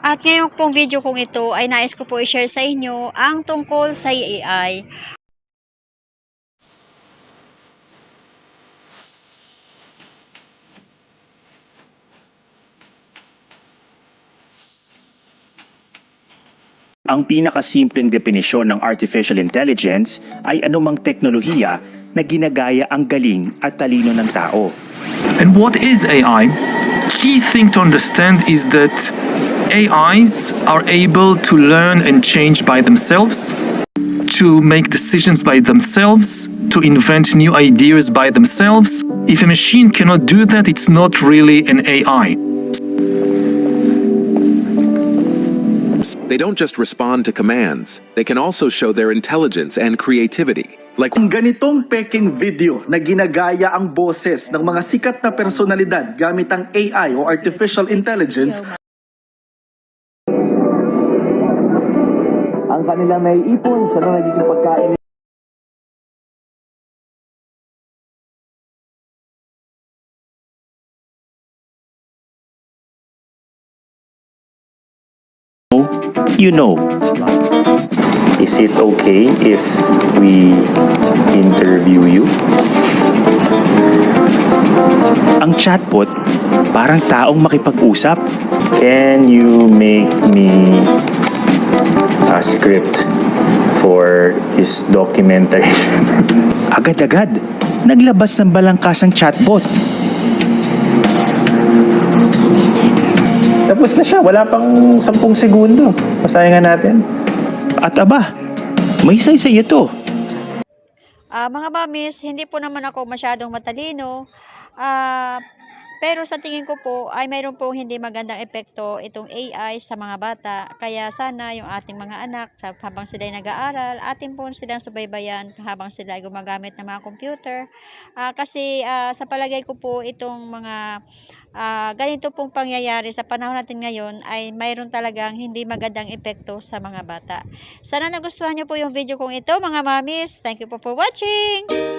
At ngayong pong video kong ito ay nais ko po i-share sa inyo ang tungkol sa AI. Ang pinakasimpleng definisyon ng artificial intelligence ay anumang teknolohiya na ginagaya ang galing at talino ng tao. And what is AI? Key thing to understand is that AIs are able to learn and change by themselves, to make decisions by themselves, to invent new ideas by themselves. If a machine cannot do that, it's not really an AI. They don't just respond to commands, they can also show their intelligence and creativity. Like Ang ganitong peking video na ginagaya ang boses ng mga sikat na personalidad gamit ang AI o Artificial Intelligence. Ang kanila may ipon, siya na nagiging pagkain. You know, is it okay if we interview you? Ang chatbot, parang taong makipag-usap. Can you make me a script for this documentary? Agad-agad, naglabas ng balangkas ang chatbot. Tapos na siya, wala pang 10 segundo. Pasayangan natin. At aba, may saysay ito. Mga mamis, hindi po naman ako masyadong matalino. Pero sa tingin ko po ay mayroon pong hindi magandang epekto itong AI sa mga bata. Kaya sana yung ating mga anak habang sila ay nag-aaral, atin po silang subaybayan habang sila ay gumagamit ng mga computer. Kasi sa palagay ko po itong mga ganito pong pangyayari sa panahon natin ngayon ay mayroon talagang hindi magandang epekto sa mga bata. Sana nagustuhan niyo po yung video kong ito mga mamis. Thank you po for watching!